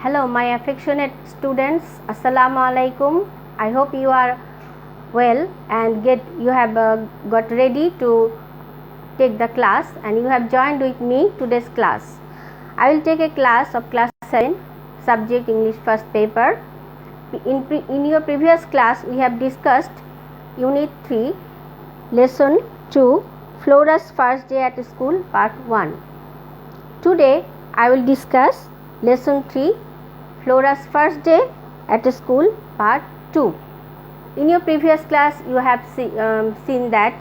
Hello, my affectionate students. Assalamu alaikum. I hope you are well and you have got ready to take the class and you have joined with me today's class. I will take a class of class 7, subject English first paper. In your previous class, we have discussed Unit 3, Lesson 2, Flora's first day at school, Part 1. Today, I will discuss Lesson 3, Flora's first day at school, Part 2. In your previous class, you have seen that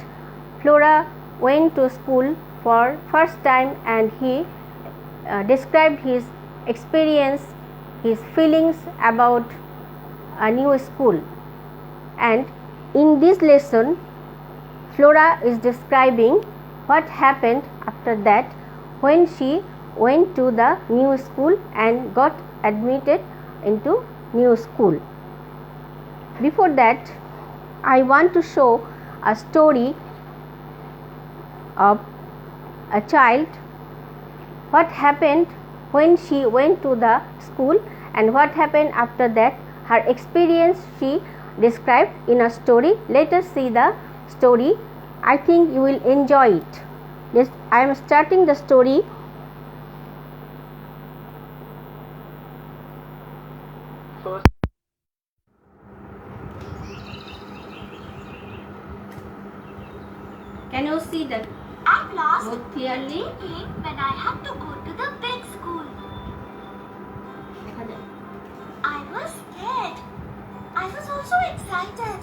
Flora went to school for first time and he described his experience, his feelings about a new school. And in this lesson, Flora is describing what happened after that when she went to the new school and got admitted into new school. Before that, I want to show a story of a child, what happened when she went to the school and what happened after that, her experience she described in a story. Let us see the story. I think you will enjoy it. I am starting the story. First, Can you see that At last, more clearly? the day came when I had to go to the big school. I was scared. I was also excited.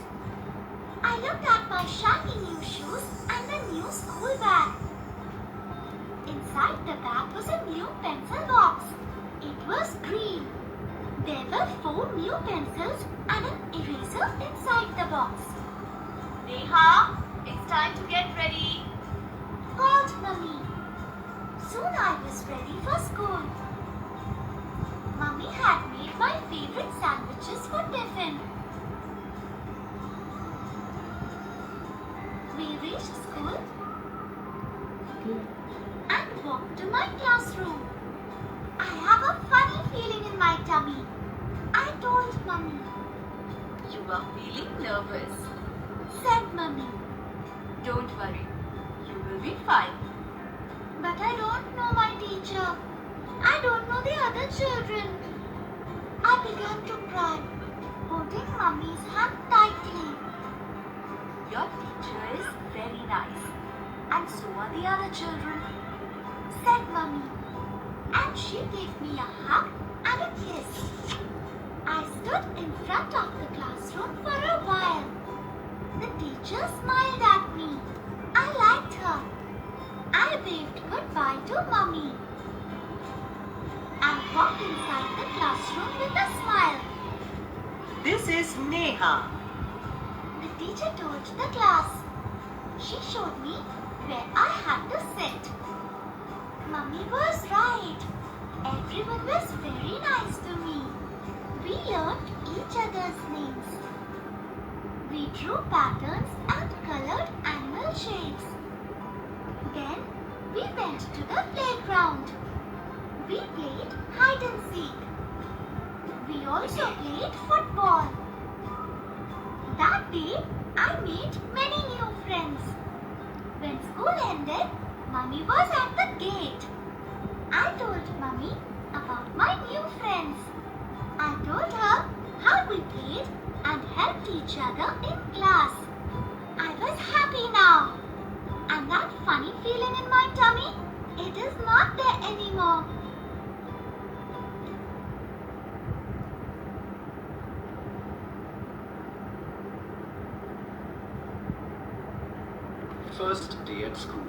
I looked at my shiny new shoes and the new school bag. Inside the bag was a new pencil box. It was green. There were 4 new pencils and an eraser inside the box. Neha, it's time to get ready, called Mummy. Soon I was ready for school. Mummy had made my favorite sandwiches for tiffin. We reached school and walked to my classroom. I have a funny feeling in my tummy. I told Mummy. You are feeling nervous. Said Mummy. Don't worry. You will be fine. But I don't know my teacher. I don't know the other children. I began to cry, holding Mummy's hand tightly. Your teacher is very nice. And so are the other children, said Mummy. And she gave me a hug and a kiss. I stood in front of the classroom for a while. The teacher smiled at me. I liked her. I waved goodbye to Mummy and walked inside the classroom with a smile. this is Neha. The teacher told the class. She showed me where I had to sit. Mummy was right. Everyone was very nice to me. We learned each other's names. We drew patterns and colored animal shapes. Then we went to the playground. We played hide and seek. We also played football. That day, I made many new friends. When school ended, Mummy was at the gate. I told Mummy about my new friends. I told her how we played and helped each other in class. I was happy now. And that funny feeling in my tummy, it is not there anymore. First day at school.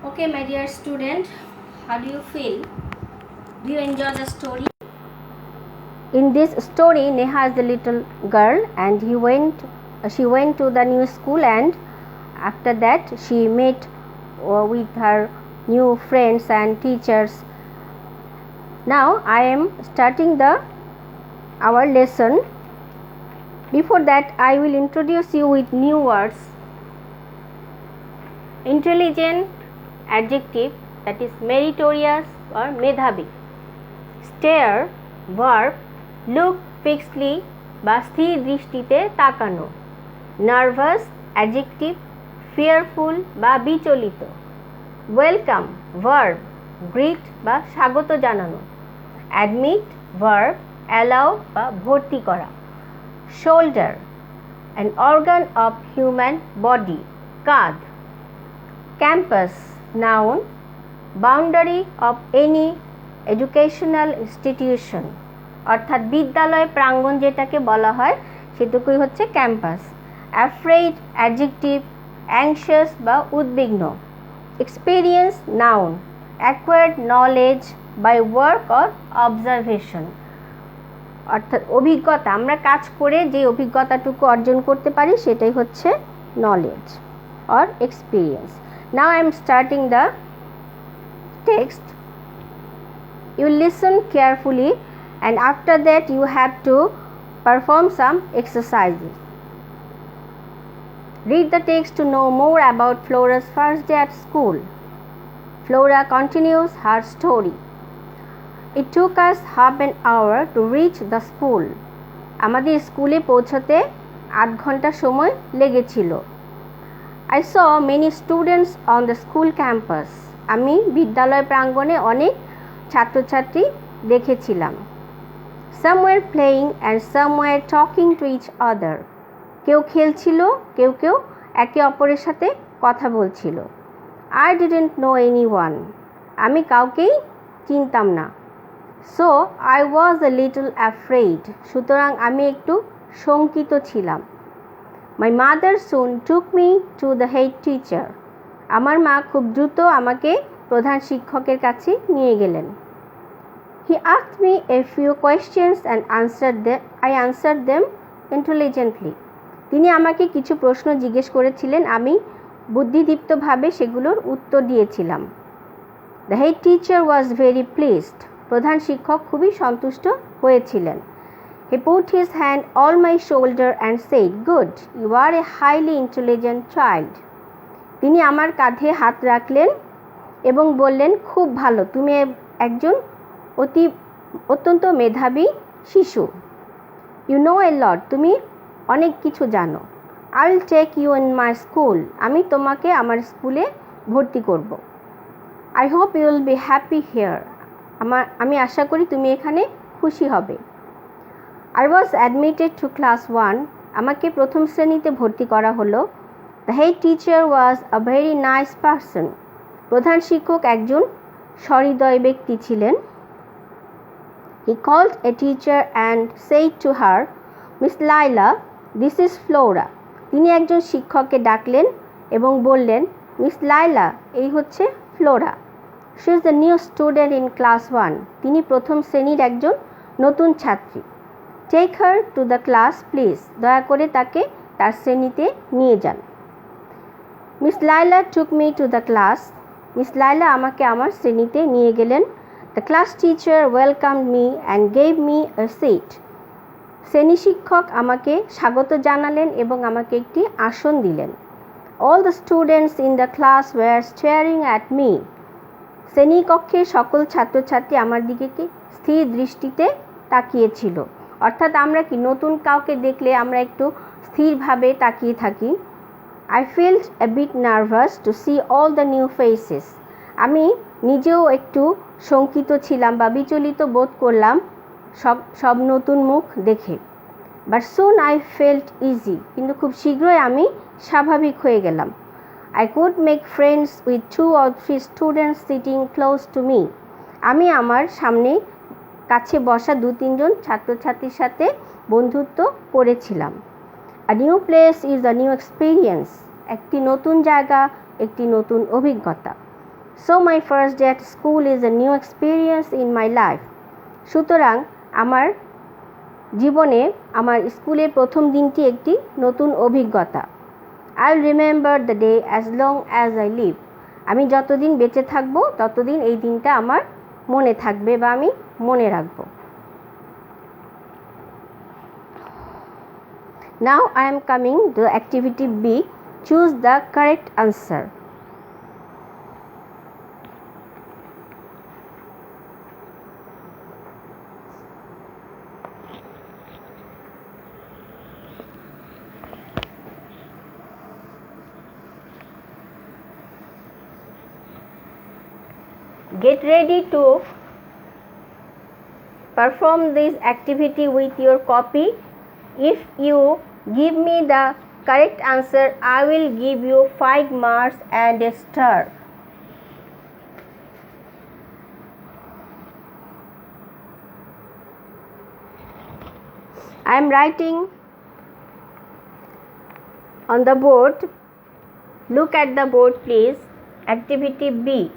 Okay, my dear student, how do you feel? Do you enjoy the story? In this story, Neha is the little girl and she went to the new school and after that she met with her new friends and teachers. Now I am starting our lesson. Before that, I will introduce you with new words. Intelligent, adjective, that is meritorious or medhabi. Stare, verb, look fixedly বা স্থির দৃষ্টিতে তাকানো. Nervous, adjective, fearful বা বিচলিত. Welcome, verb, greet বা স্বাগত জানানো. Admit, verb, allow বা ভর্তি করা. Shoulder, an organ of human body, কাঁধ. Campus, noun, boundary of any educational institution, অর্থাৎ বিদ্যালয় প্রাঙ্গণ যেটাকে বলা হয় সেটুকুই হচ্ছে ক্যাম্পাস. Afraid, adjective, anxious বা উদ্বিগ্ন. Experience, noun, acquired knowledge by work or observation, অর্থাৎ অভিজ্ঞতা, আমরা কাজ করে যে অভিজ্ঞতাটুকু অর্জন করতে পারি সেটাই হচ্ছে knowledge or experience. Now I am starting the text. You listen carefully and after that you have to perform some exercises. Read the text to know more about Flora's first day at school. Flora continues her story. It took us half an hour to reach the school. আমাদের স্কুলে পৌঁছতে 8 ঘন্টা সময় লেগেছিল. I saw many students on the school campus. আমি বিদ্যালয় প্রাঙ্গণে অনেক ছাত্রছাত্রী দেখেছিলাম. Some were playing and some were talking to each other. কেউ খেলছিল, কেউ কেউ একে অপরের সাথে কথা বলছিল. I didn't know anyone. আমি কাউকেই চিনতাম না. So I was a little afraid. সুতরাং আমি একটু শঙ্কিত ছিলাম. My mother soon took me to the head teacher. আমার মা খুব দ্রুত আমাকে প্রধান শিক্ষকের কাছে নিয়ে গেলেন. He asked me a few questions and I answered them intelligently. তিনি আমাকে কিছু প্রশ্ন জিজ্ঞেস করেছিলেন, আমি বুদ্ধিদীপ্তভাবে সেগুলোর উত্তর দিয়েছিলাম. The head teacher was very pleased. প্রধান শিক্ষক খুবই সন্তুষ্ট হয়েছিলেন. He put his hand on my shoulder and said, "Good, you are a highly intelligent child." তিনি আমার কাঁধে হাত রাখলেন এবং বললেন, খুব ভালো, তুমি একজন অত্যন্ত মেধাবী শিশু. You know a lot, তুমি অনেক কিছু জানো. I will take you in my school. আমি তোমাকে আমার স্কুলে ভর্তি করব. I hope you will be happy here. আমি আশা করি তুমি এখানে খুশি হবে. I was admitted to class 1. আমাকে প্রথম শ্রেণীতে ভর্তি করা হলো. The head teacher was a very nice person. প্রধান শিক্ষক একজন সহৃদয় ব্যক্তি ছিলেন. He called a teacher and said to her, "Miss Laila, this is Flora." তিনি একজন শিক্ষককে ডাকলেন এবং বললেন, মিস লাইলা, এই হচ্ছে Flora. She is the new student in class 1. তিনি প্রথম শ্রেণীর একজন নতুন ছাত্রী. Take her to the class, please. দয়া করে তাকে তার শ্রেণীতে নিয়ে যান. Miss Laila took me to the class. Miss Laila আমাকে আমার শ্রেণীতে নিয়ে গেলেন. The class teacher welcomed me and gave me a seat. শ্রেণী শিক্ষক আমাকে স্বাগত জানালেন এবং আমাকে একটি আসন দিলেন. All the students in the class were staring at me. শ্রেণীকক্ষে সকল ছাত্রছাত্রী আমার দিকে স্থির দৃষ্টিতে তাকিয়েছিল. অর্থাৎ আমরা কি নতুন কাউকে দেখলে আমরা একটু স্থিরভাবে তাকিয়ে থাকি. I felt a bit nervous to see all the new faces. আমি নিজেও একটু শঙ্কিত ছিলাম বা বিচলিত বোধ করলাম সব নতুন মুখ দেখে. But soon I felt easy. কিন্তু খুব শীঘ্রই আমি স্বাভাবিক হয়ে গেলাম. I could make friends with 2 or 3 students sitting close to me. আমি আমার সামনে কাছে বসা 2-3 জন ছাত্রছাত্রীর সাথে বন্ধুত্ব করেছিলাম. A new place is a new experience. একটি নতুন জায়গা, একটি নতুন অভিজ্ঞতা. So my first day at school is a new experience in my life. সুতরাং আমার জীবনে আমার স্কুলের প্রথম দিনটি একটি নতুন অভিজ্ঞতা. I'll remember the day as long as I live. আমি যতদিন বেঁচে থাকব ততদিন এই দিনটা আমার মনে থাকবে বা আমি মনে রাখব. Now I am coming to activity B. Choose the correct answer. Get ready to perform this activity with your copy. If you give me the correct answer, I will give you 5 marks and a star. I am writing on the board. Look at the board, please. Activity B.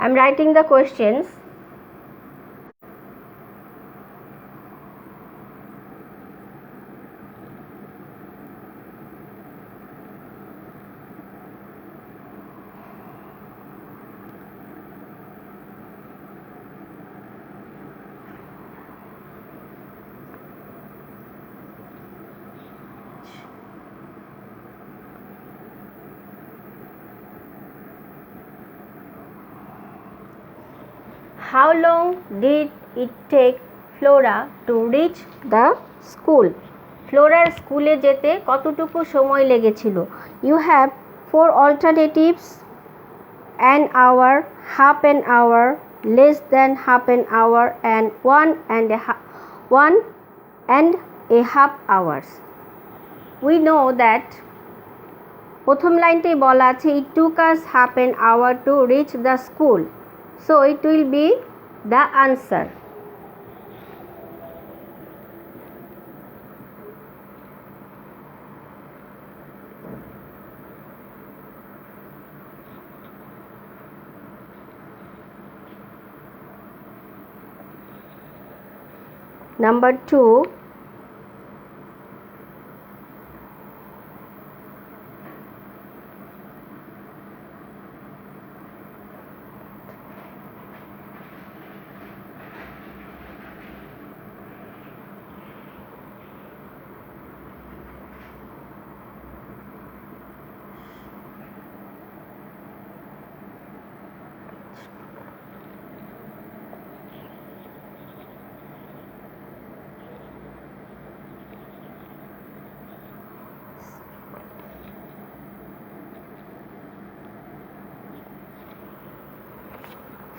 I am writing the questions. How long did it take Flora to reach the school? Floraর স্কুলে যেতে কতটুকু সময় লেগেছিল? You have 4 alternatives: an hour, half an hour, less than half an hour, and 1 and a half hours. We know that প্রথম লাইনটাই বলা আছে it took us half an hour to reach the school. So it will be the answer. Number 2.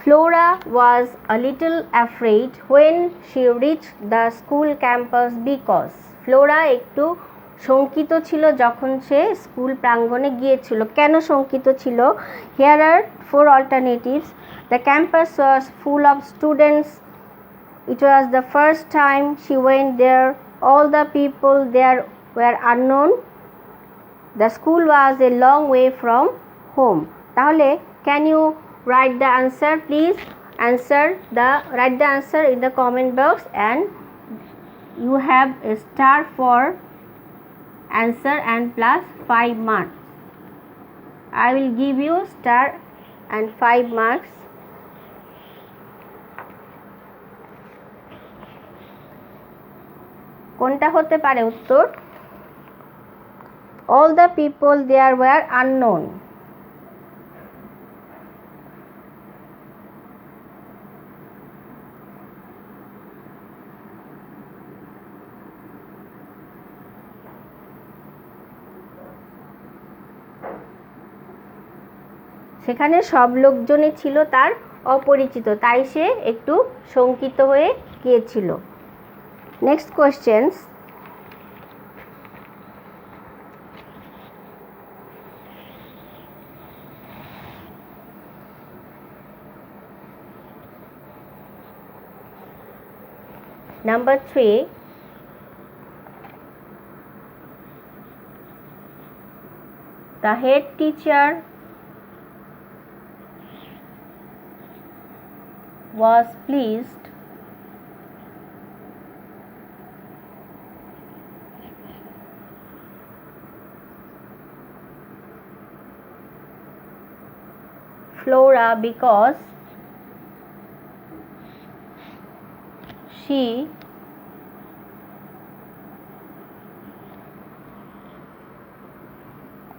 Flora was a little afraid when she reached the school campus because Flora একটু শঙ্কিত ছিল যখন সে school প্রাঙ্গণে গিয়েছিল। কেন শঙ্কিত ছিল? Here are 4 alternatives. The campus was full of students. It was the first time she went there. All the people there were unknown. The school was a long way from home. তাহলে can you write the answer, please? Write the answer in the comment box, and you have a star for answer and plus 5 marks. I will give you star and 5 marks. কোনটা হতে পারে উত্তর? All the people there were unknown. সেখানে সব লোকজনই ছিল তার অপরিচিত, তাই সে একটু শঙ্কিত হয়ে গিয়েছিল। Next questions. Number 3. The head teacher was pleased Flora because she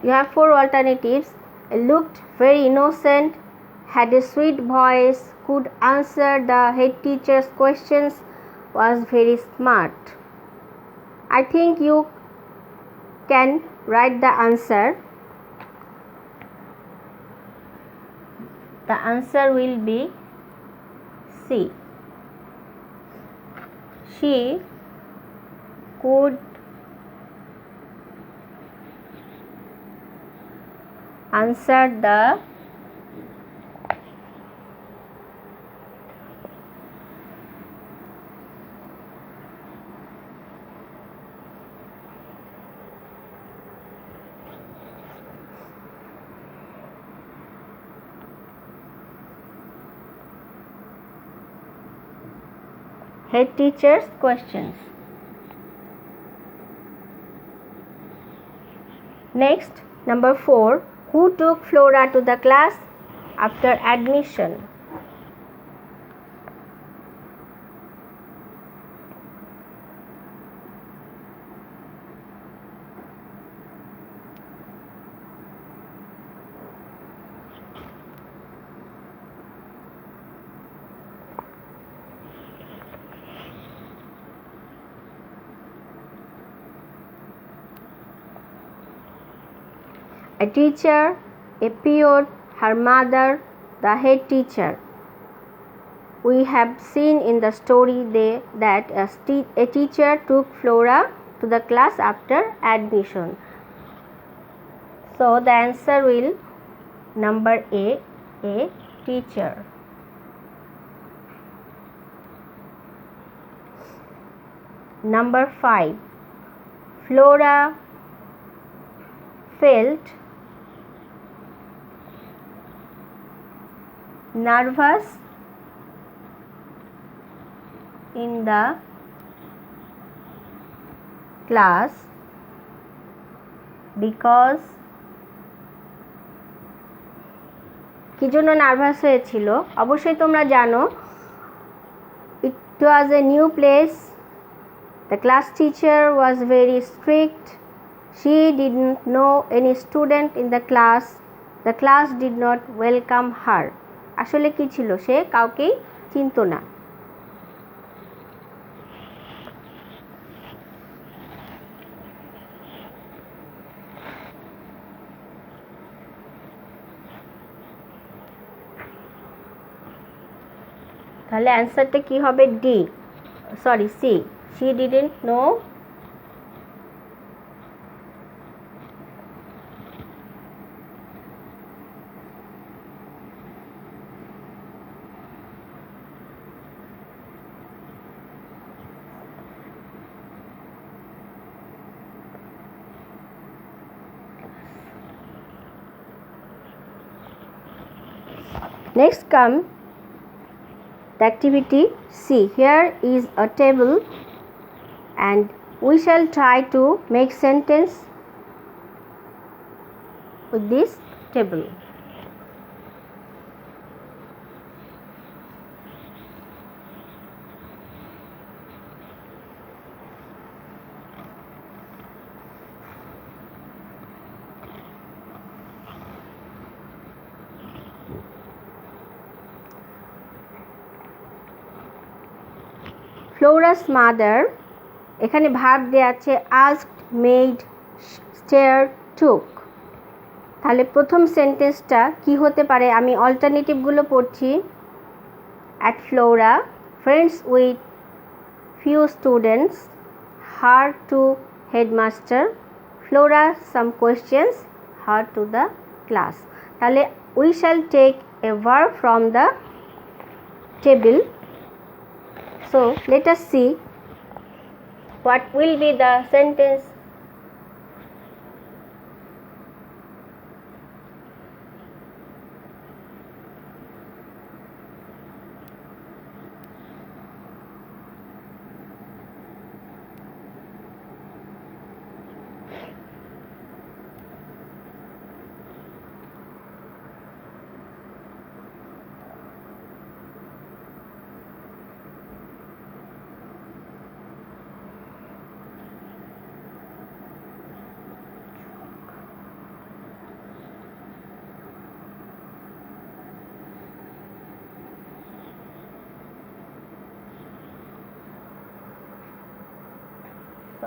you have 4 alternatives: looked very innocent, had a sweet voice, could answer the head teacher's questions, was very smart. I think you can write the answer. The answer will be C. She could answer the head teacher's questions. Next, number 4. Who took Flora to the class after admission? A teacher, a peon, her mother, the head teacher. We have seen in the story that a teacher took Flora to the class after admission. So the answer will number A teacher. Number 5. Flora felt nervous in the class because কি জন্য nervous হয়েছিল? অবশ্যই তোমরা জানো, it was a new place. The class teacher was very strict. She didn't know any student in the class. The class did not welcome her. আসলে কি ছিল? সে কাউকেই চিনতো না। তাহলে অ্যান্সারটা কি হবে? C. She didn't know Next come the activity C. Here is a table and we shall try to make sentence with this table. Flora's mother, এখানে ভার্ব দেয়া আছে asked, made, stared, took. তাহলে প্রথম সেন্টেন্সটা কি হতে পারে? আমি অল্টারনেটিভগুলো পড়ছি। At Flora, friends with few students, her to headmaster, Flora some questions, her to the class. তাহলে we shall take a verb from the table. So let us see what will be the sentence.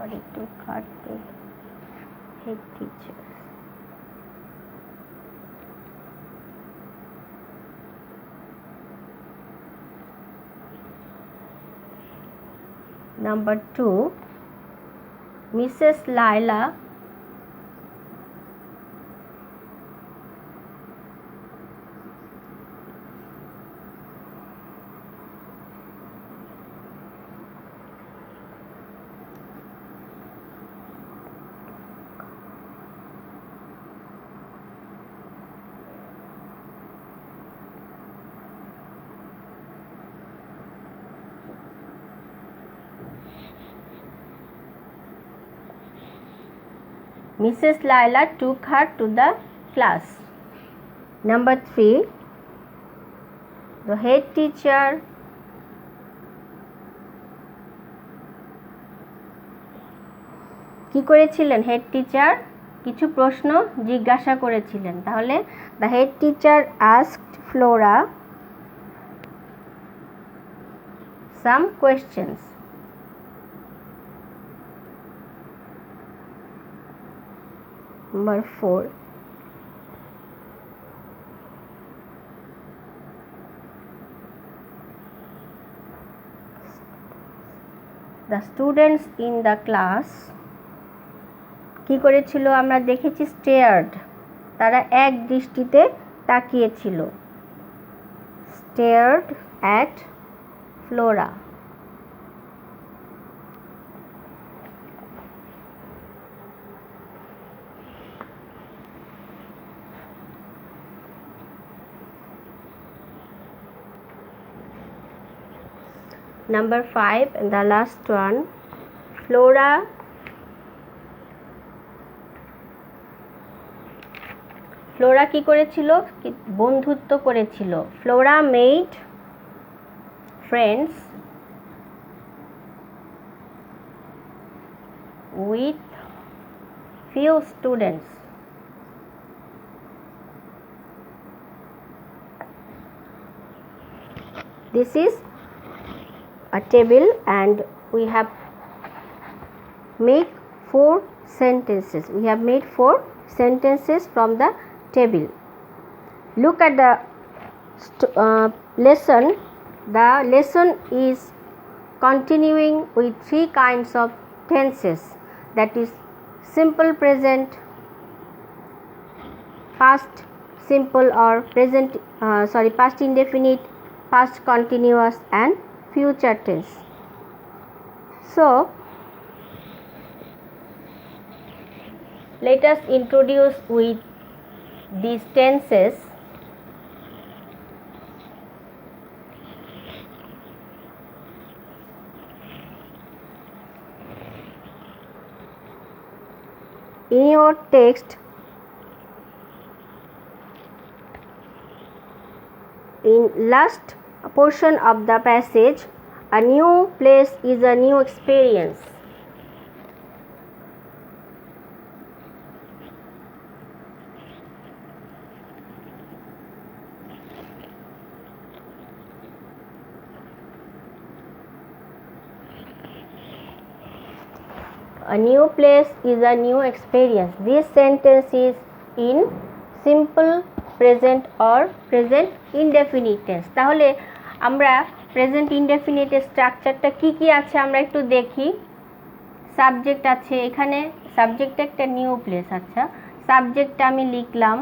sorry, took her to head teacher. Number 2, Mrs. Laila Mrs. Laila took her to the class. Number 3, the head teacher কি করেছিলেন? Head teacher কিছু প্রশ্ন জিজ্ঞাসা করেছিলেন। তাহলে the head teacher asked Flora some questions. Number 4, the students in the class কি করেছিল? আমরা দেখেছি stared, তারা এক দৃষ্টিতে তাকিয়েছিল। stared at Flora. Number 5 and the last one, Flora কি করেছিল? বন্ধুত্ব করেছিল। Flora made friends with few students. This is a table and we have made 4 sentences. We have made 4 sentences from the table. Look at the lesson. The lesson is continuing with 3 kinds of tenses, that is simple present, past simple or past indefinite, past continuous and future tense. So let us introduce with these tenses. In your text, in last portion of the passage, a new place is a new experience. A new place is a new experience. This sentence is in simple present or present indefinite tense. তাহলে আমরা present ইনডেফিনিটের স্ট্রাকচারটা কি কি আছে আমরা একটু দেখি। Subject আছে, এখানে সাবজেক্ট একটা নিউ প্লেস। আচ্ছা, সাবজেক্টটা আমি লিখলাম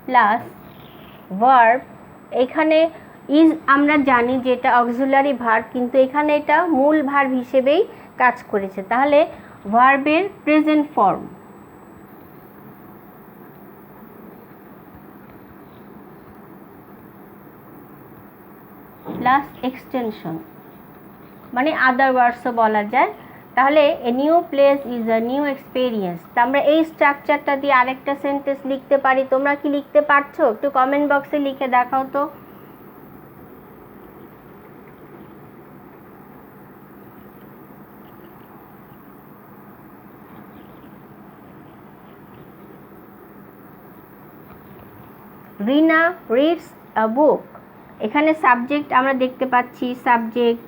প্লাস ভার্ব। এখানে ইজ আমরা জানি যে এটা অক্সিলারি ভার্ব, কিন্তু এখানে এটা মূল ভার্ব হিসেবেই কাজ করেছে। তাহলে ভার্বের প্রেজেন্ট ফর্ম প্লাস এক্সটেনশন, মানে আদার ওয়ার্ডসও বলা যায়। তাহলে a new place is a new experience. তা আমরা এই স্ট্রাকচারটা দিয়ে আরেকটা সেন্টেন্স লিখতে পারি। তোমরা কি লিখতে পারছো? একটু কমেন্ট বক্সে লিখে দেখাও তো। রিনা রিডস আ বুক। এখানে সাবজেক্ট আমরা দেখতে পাচ্ছি, সাবজেক্ট,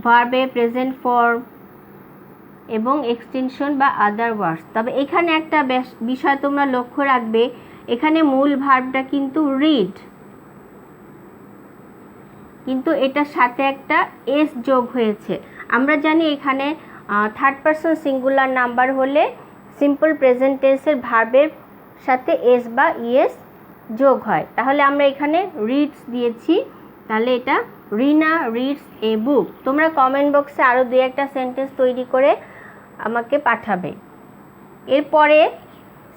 ভার্বে প্রেজেন্ট ফর্ম, এবং এক্সটেনশন বা আদার ওয়ার্ডস। তবে এখানে একটা বিষয় তোমরা লক্ষ্য রাখবে, এখানে মূল ভার্বটা কিন্তু রিড, কিন্তু এটার সাথে একটা এস যোগ হয়েছে। আমরা জানি এখানে থার্ড পারসন সিঙ্গুলার নাম্বার হলে সিম্পল প্রেজেন্ট টেন্সের ভার্বের সাথে এস বা ইএস যোগ হয়। তাহলে আমরা এখানে রিডস দিয়েছি, তাহলে এটা রিনা রিডস এ বুক। তোমরা কমেন্ট বক্সে আরও 2-1টা সেন্টেন্স তৈরি করে আমাকে পাঠাবে। এরপরে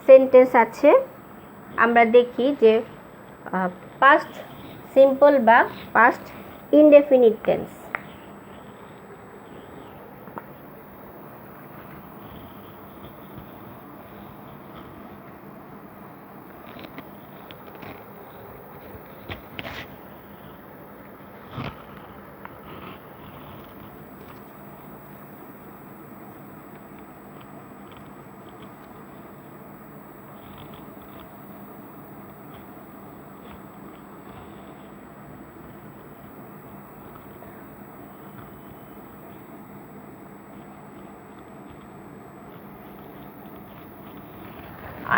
সেন্টেন্স আছে, আমরা দেখি যে পাস্ট সিম্পল বা past indefinite tense.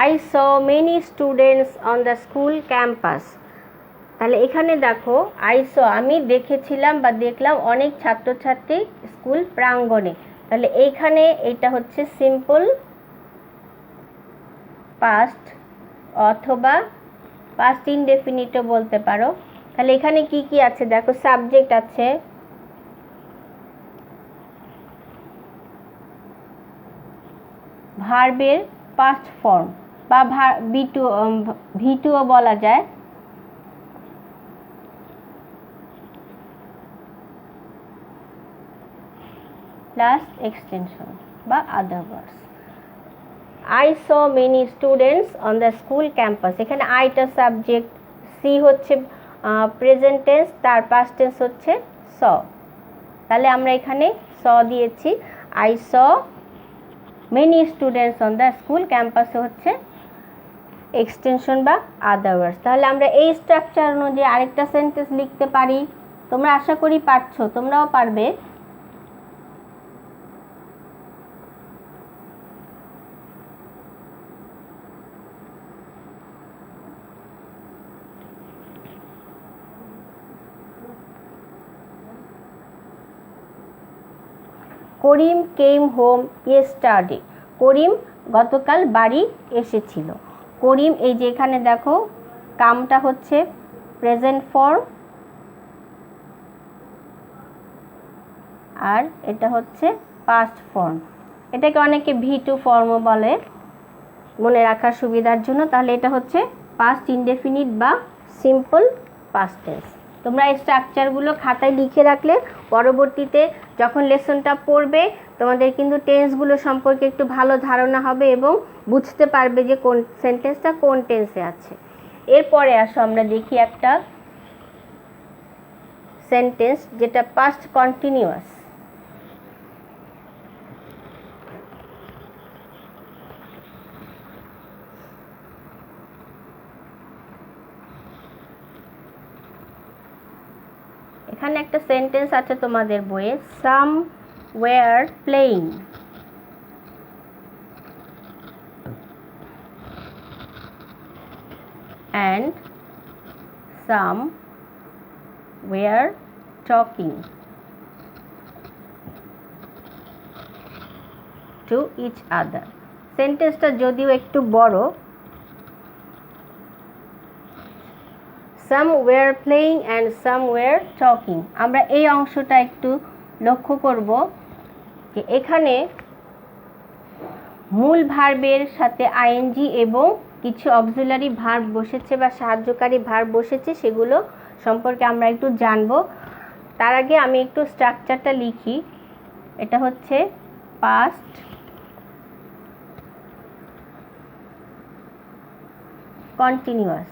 I saw many students on the school campus. তাহলে এখানে দেখো I saw আমি দেখেছিলাম বা দেখলাম অনেক ছাত্রছাত্রী স্কুল প্রাঙ্গণে। তাহলে এইখানে এটা হচ্ছে সিম্পল পাস্ট অথবা পাস্ট ইনডেফিনিটও বলতে পারো। তাহলে এখানে কি কি আছে দেখো, সাবজেক্ট আছে, ভার্বের পাস্ট ফর্ম বা ভি2ও বলা যায়, প্লাস এক্সটেনশন বা আদার ওয়ার্ডস। I saw many students on the school campus. এখানে আইটা সাবজেক্ট, সি হচ্ছে প্রেজেন্ট টেন্স, তার পাস্ট টেন্স হচ্ছে স। তাহলে আমরা এখানে স দিয়েছি। I saw many students on the school campus হচ্ছে এক্সটেনশন বা আদারওয়ার্ডস। তাহলে আমরা এই স্ট্রাকচার অনুযায়ী আরেকটা সেন্টেন্স লিখতে পারি। তোমরা আশা করি পারছো, তোমরাও পারবে। করিম কেম হোম ইয়েস্টারডে। করিম গতকাল বাড়ি এসেছিল। করিম এই যে এখানে দেখো কামটা হচ্ছে প্রেজেন্ট ফর্ম আর এটা হচ্ছে পাস্ট ফর্ম। এটাকে অনেকে ভি2 ফর্মও বলে মনে রাখার সুবিধার জন্য। তাহলে এটা হচ্ছে পাস্ট ইনডেফিনিট বা সিম্পল পাস্ট টেন্স। তোমরা এই স্ট্রাকচারগুলো খাতায় লিখে রাখলে পরবর্তীতে যখন লেসনটা পড়বে তোমাদের কিন্তু টেন্সগুলো সম্পর্কে একটু ভালো ধারণা হবে এবং বুঝতে পারবে যে কোন সেন্টেন্সটা কোন টেন্সে আছে। এরপরে আসো আমরা দেখি একটা সেন্টেন্স যেটা পাস্ট কন্টিনিউয়াস। এখানে একটা সেন্টেন্স আছে তোমাদের বইয়ে, some were playing. and some were talking to each other. সেন্টেন্সটা যদিও একটু বড়, some were playing and some were talking। আমরা এই অংশটা একটু লক্ষ্য করব যে এখানে মূল ভার্বের সাথে আইএনজি এবং কিছু অক্সিলারি ভার্ব বসেছে বা সাহায্যকারী ভার্ব বসেছে, সেগুলো সম্পর্কে আমরা একটু জানব। তার আগে আমি একটু স্ট্রাকচারটা লিখি। এটা হচ্ছে পাস্ট কন্টিনিউয়াস।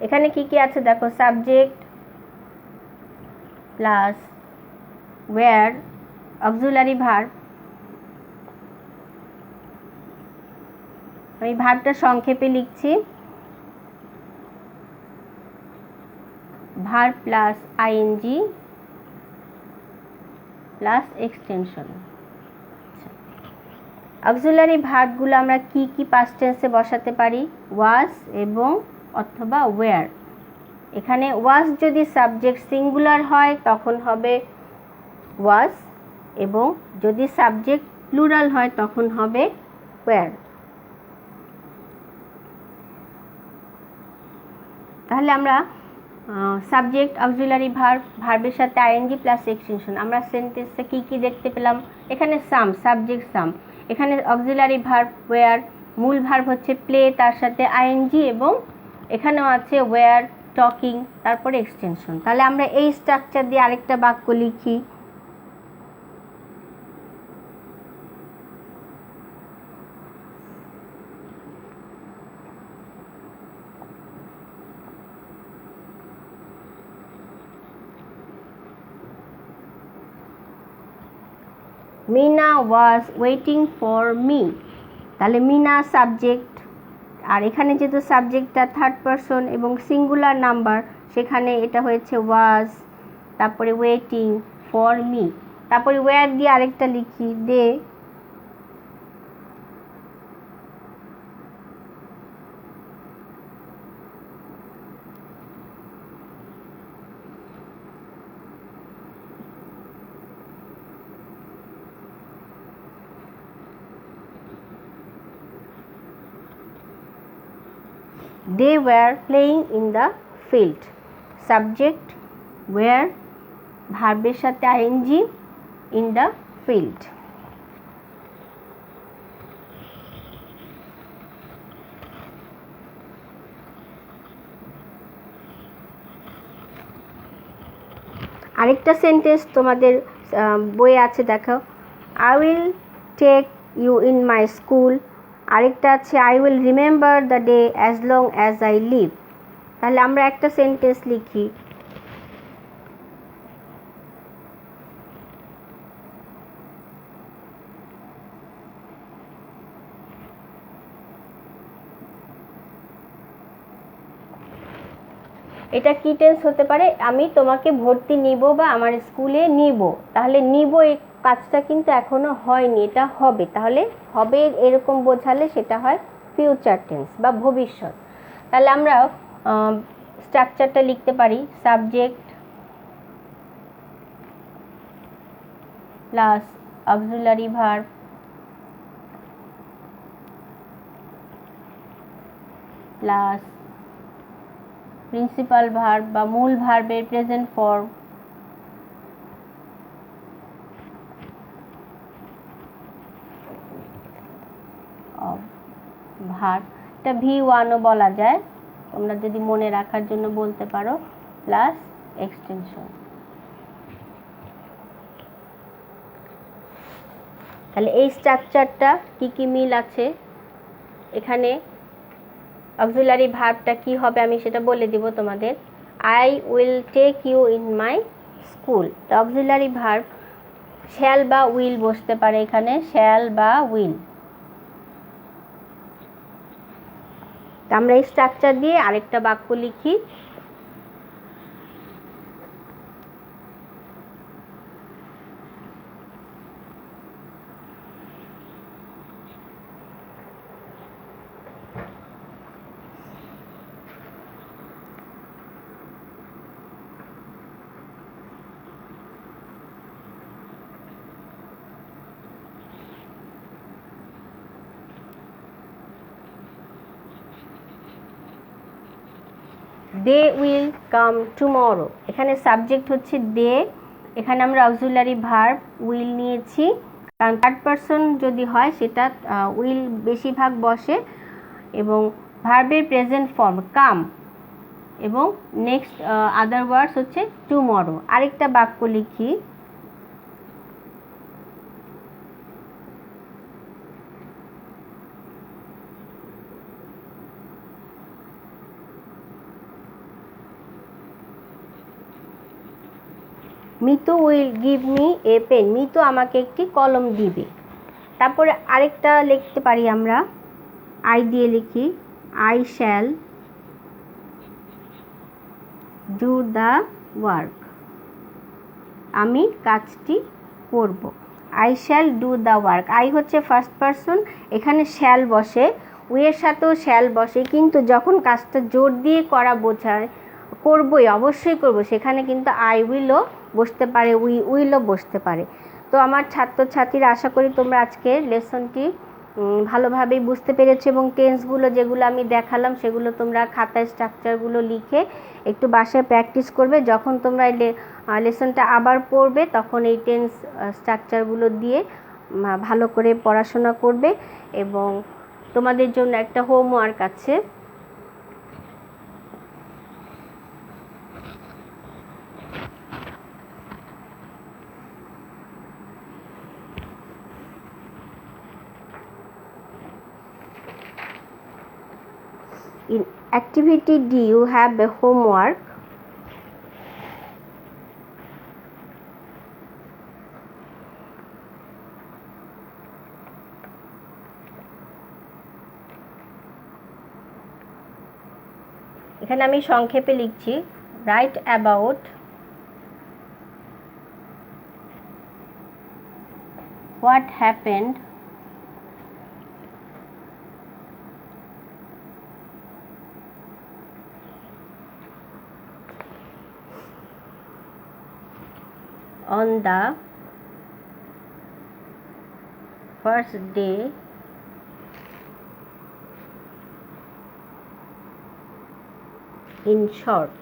এখানে কি কি আছে দেখো, subject plus were auxiliary verb. আমি ভার্বটা সংক্ষেপে লিখছি। Verb plus ING plus extension. Auxiliary ভার্বগুলো আমরা কি কি পাস্ট টেন্সে বসাতে পারি? ওয়াজ এবং অথবা ওয়্যার। এখানে ওয়াজ যদি সাবজেক্ট সিঙ্গুলার হয় তখন হবে ওয়াজ, এবং যদি সাবজেক্ট প্লুরাল হয় তখন হবে ওয়্যার। তাহলে আমরা সাবজেক্ট, অক্সিলারি ভার্ব, ভার্বের সাথে আইএনজি প্লাস এক্সটেনশন, আমরা সেন্টেন্সে কি কি দেখতে পেলাম? এখানে সাম, সাবজেক্ট সাম, এখানে অক্সিলারি ভার্ব ওয়্যার, মূল ভার্ব হচ্ছে প্লে, তার সাথে আইএনজি, এবং এখানেও আছে ওয়্যার, টকিং, তারপরে এক্সটেনশন। তাহলে আমরা এই স্ট্রাকচার দিয়ে আরেকটা বাক্য লিখি। Meena was waiting for me. তাহলে মিনা সাবজেক্ট, আর এখানে যেহেতু সাবজেক্টটা থার্ড পারসন এবং সিঙ্গুলার নাম্বার, সেখানে এটা হয়েছে ওয়াজ, তারপরে ওয়েটিং ফর মি, তারপরে ওয়্যার দিয়ে আরেকটা লিখি, দে they were playing in the field. Subject were, ভার্বের সাথে আইএনজি, in the field. আরেকটা সেন্টেন্স তোমাদের বইয়ে আছে, দেখো, I will take you in my school. আরেকটা আছে I will remember the day as long as I live. তাহলে আমরা একটা সেন্টেন্স লিখি, এটা কি টেন্স হতে পারে? আমি তোমাকে ভর্তি নিব বা আমার স্কুলে নিব। তাহলে নিব, এই কাজটা কিন্তু এখনো হয়নি, এটা হবে। তাহলে হবে এরকম বোঝালে সেটা হয় ফিউচার টেন্স বা ভবিষ্যৎ। তাহলে আমরা স্ট্রাকচারটা লিখতে পারি, subject plus auxiliary verb plus principal verb বা মূল ভার্বের প্রেজেন্ট ফর্ম অফ ভার্ব, এটা V1ও বলা যায়, তোমরা যদি মনে রাখার জন্য বলতে পারো, প্লাস এক্সটেনশন। তাহলে এই স্ট্রাকচারটা কি কি মিল আছে? এখানে অক্সিলারি ভার্বটা কি হবে আমি সেটা বলে দিব তোমাদের। I will take you in my school, তো অক্সিলারি ভার্ব শ্যাল বা উইল বসতে পারে, এখানে শ্যাল বা উইল। আমরা এই স্ট্রাকচার দিয়ে আরেকটা বাক্য লিখি, দে উইল কাম টুমরো। এখানে সাবজেক্ট হচ্ছে দে, এখানে আমরা অক্সিলারি ভার্ব উইল নিয়েছি, কারণ থার্ড পারসন যদি হয় সেটা উইল বেশিরভাগ বসে, এবং ভার্বের প্রেজেন্ট ফর্ম কাম, এবং নেক্সট আদার ওয়ার্ডস হচ্ছে টুমরো। আরেকটা বাক্য লিখি, Mitu will give me a pen. Mitu আমাকে একটি কলম দিবে। তারপরে আরেকটা লিখতে পারি আমরা, আই দিয়ে লিখি, I shall do the work, আমি কাজটি করব। I shall do the work, I হচ্ছে ফার্স্ট পারসন, এখানে শ্যাল বসে, উইয়ের সাথেও শ্যাল বসে, কিন্তু যখন কাজটা জোর দিয়ে করা বোঝায়, করবই অবশ্যই করব, সেখানে কিন্তু আই উইলও বসতে পারে, উইলও বসতে পারে। তো আমার ছাত্রছাত্রীরা, আশা করি তোমরা আজকের লেসনটি ভালোভাবেই বুঝতে পেরেছো এবং টেন্সগুলো যেগুলো আমি দেখালাম সেগুলো তোমরা খাতায় স্ট্রাকচারগুলো লিখে একটু বাসায় প্র্যাকটিস করবে। যখন তোমরা লেসনটা আবার পড়বে তখন এই টেন্স স্ট্রাকচারগুলো দিয়ে ভালো করে পড়াশোনা করবে। এবং তোমাদের জন্য একটা হোমওয়ার্ক আছে, in activity D you have a homework. এখানে আমি সংক্ষেপে লিখছি, right about what happened on the first day in short.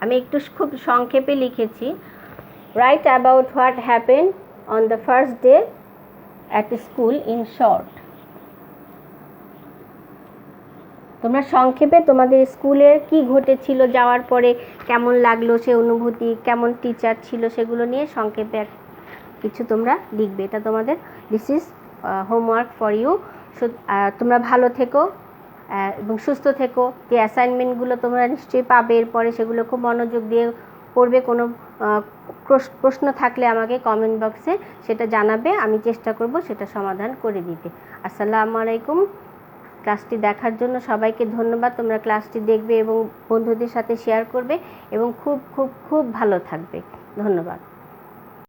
আমি একটু খুব সংক্ষেপে লিখেছি, right about what happened on the first day at school in short. তোমরা সংক্ষেপে তোমাদের স্কুলের কি ঘটেছিল, যাওয়ার পরে কেমন লাগলো সে অনুভূতি, কেমন টিচার ছিল, সেগুলো নিয়ে সংক্ষেপে কিছু তোমরা লিখবে। এটা তোমাদের this is homework for you. তোমরা ভালো থেকো এবং সুস্থ থেকো। যে অ্যাসাইনমেন্টগুলো তোমরা নিশ্চয়ই পাবে এরপরে, সেগুলো খুব মনোযোগ দিয়ে করবে। কোনো প্রশ্ন থাকলে আমাকে কমেন্ট বক্সে সেটা জানাবে, আমি চেষ্টা করব সেটা সমাধান করে দিতে। আসসালামু আলাইকুম। ক্লাসটি দেখার জন্য সবাইকে ধন্যবাদ। তোমরা ক্লাসটি দেখবে এবং বন্ধুদের সাথে শেয়ার করবে এবং খুব খুব খুব ভালো থাকবে। ধন্যবাদ।